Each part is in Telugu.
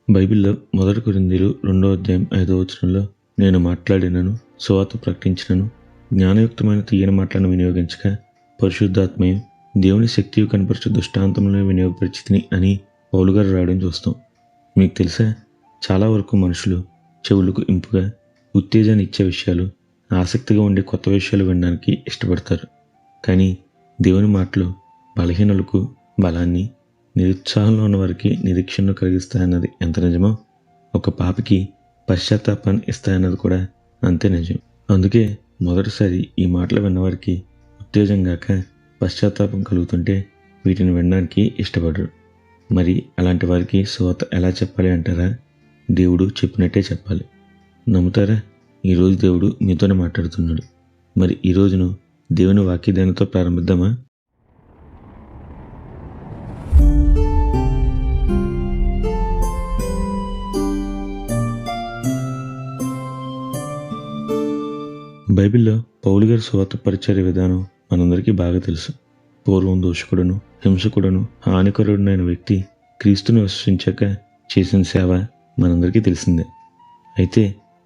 బైబిల్లో 1 కొరింథీయులు 2:5 నేను మాట్లాడినను, సువార్త ప్రకటించినను, జ్ఞానయుక్తమైన తీయని మాటలను వినియోగించక, పరిశుద్ధాత్మయు దేవుని శక్తియు కనపరచు దృష్టాంతములను వినియోగపరిచితిని అని పౌలు గారు రాయడం చూస్తాం. మీకు తెలుసా, చాలా వరకు మనుషులు చెవులకు ఇంపుగా, ఉత్తేజాన్ని ఇచ్చే విషయాలు, ఆసక్తిగా ఉండే కొత్త విషయాలు వినడానికి ఇష్టపడతారు. కానీ దేవుని మాటలు బలహీనులకు బలాన్ని, నిరుత్సాహంలో ఉన్న వారికి నిరీక్షణను కలిగిస్తాయన్నది ఎంత నిజమో, ఒక పాపికి పశ్చాత్తాపాన్ని ఇస్తాయన్నది కూడా అంతే నిజం. అందుకే మొదటిసారి ఈ మాటలు విన్నవారికి ఉత్తేజం గాక పశ్చాత్తాపం కలుగుతుంటే వీటిని వినడానికి ఇష్టపడరు. మరి అలాంటి వారికి సువార్త ఎలా చెప్పాలి అంటారా? దేవుడు చెప్పినట్టే చెప్పాలి. నమ్ముతారా? ఈరోజు దేవుడు మీతోనే మాట్లాడుతున్నాడు. మరి ఈ రోజును దేవుని వాక్యదానితో ప్రారంభిద్దామా? బైబిల్లో పౌలు గారి సువార్త పరిచర్య విధానం మనందరికీ బాగా తెలుసు. పూర్వం దోషకుడును, హింసకుడును, హానికరుడునైన వ్యక్తి క్రీస్తుని విశ్వసించాక చేసిన సేవ మనందరికీ తెలిసిందే. అయితే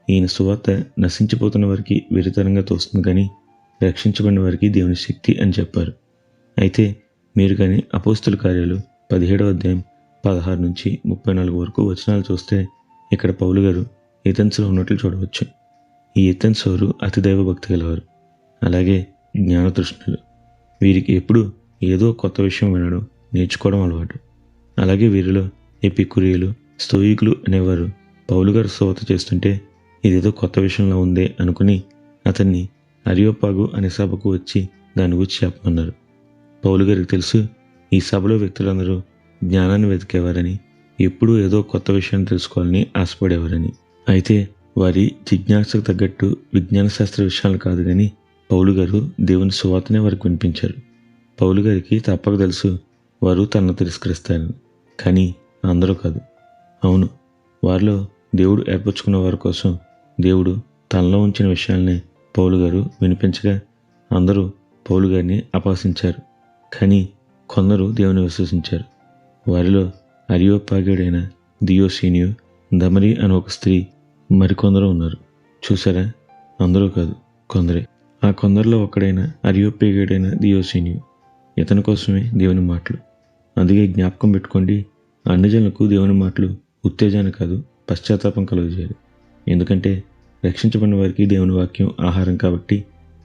ఈయన సువార్త నశించిపోతున్న వారికి వెరితనంగా తోస్తుంది, కానీ రక్షించబడిన వారికి దేవుని శక్తి అని చెప్పారు. అయితే మీరు కానీ అపోస్తుల కార్యాలు 17:16-34 వరకు వచనాలు చూస్తే ఇక్కడ పౌలు గారు ఏథెన్స్లో ఉన్నట్లు చూడవచ్చు. ఈ ఏథెన్స్ వారు అతి దైవభక్తి గలవారు, అలాగే జ్ఞానతృష్ణులు. వీరికి ఎప్పుడు ఏదో కొత్త విషయం వినడం, నేర్చుకోవడం అలవాటు. అలాగే వీరిలో ఎపికురియలు, స్తోయికులు అనేవారు పౌలు గారు సువార్త చేస్తుంటే ఇదేదో కొత్త విషయంలో ఉందే అనుకుని అతన్ని అరియోపాగు అనే సభకు వచ్చి దాని గురించి చెప్పమన్నారు. పౌలు గారికి తెలుసు, ఈ సభలో వ్యక్తులందరూ జ్ఞానాన్ని వెతికేవారని, ఎప్పుడూ ఏదో కొత్త విషయాన్ని తెలుసుకోవాలని ఆశపడేవారని. అయితే వారి జిజ్ఞాసకు తగ్గట్టు విజ్ఞాన శాస్త్ర విషయాలు కాదు, కానీ పౌలు గారు దేవుని సువార్తనే వారికి వినిపించారు. పౌలు గారికి తప్పక తెలుసు వారు తనను తిరస్కరిస్తారని, కానీ అందరూ కాదు. అవును, వారిలో దేవుడు ఏర్పరచుకున్న వారి కోసం దేవుడు తనలో ఉంచిన విషయాలనే పౌలు గారు వినిపించగా అందరూ పౌలు గారిని అపహసించారు. కానీ కొందరు దేవుని విశ్వసించారు. వారిలో అరియోపాగ్యుడైన దియోసీనియు, దమరి అని ఒక స్త్రీ, మరికొందరు ఉన్నారు. చూసారా, అందరూ కాదు, కొందరే. ఆ కొందరిలో ఒకడైన అరియోపాగ్యుడైన దియోసీనియు, ఇతని కోసమే దేవుని మాటలు. అందుకే జ్ఞాపకం పెట్టుకోండి, అన్ని జనులకు దేవుని మాటలు ఉత్తేజాన్ని కాదు, పశ్చాత్తాపం కలుగజేయాలి. ఎందుకంటే రక్షించబడిన వారికి దేవుని వాక్యం ఆహారం కాబట్టి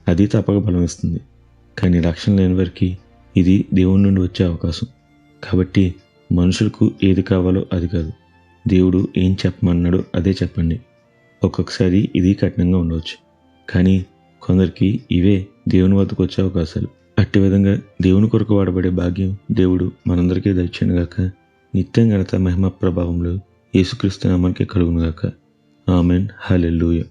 అది తప్పక బలం ఇస్తుంది. కానీ రక్షణ లేని వారికి ఇది దేవుని నుండి వచ్చే అవకాశం. కాబట్టి మనుషులకు ఏది కావాలో అది కాదు, దేవుడు ఏం చెప్పమన్నాడో అదే చెప్పండి. ఒక్కొక్కసారి ఇది కఠినంగా ఉండవచ్చు, కానీ కొందరికి ఇవే దేవుని వద్దకు వచ్చే అవకాశాలు. అట్టి విధంగా దేవుని కొరకు వాడబడే భాగ్యం దేవుడు మనందరికీ దయచేయనుగాక. నిత్యం ఘనత, మహిమ, ప్రభావములు యేసుక్రీస్తు నామానికే కలుగునుగాక. ఆమెన్. హల్లెలూయా.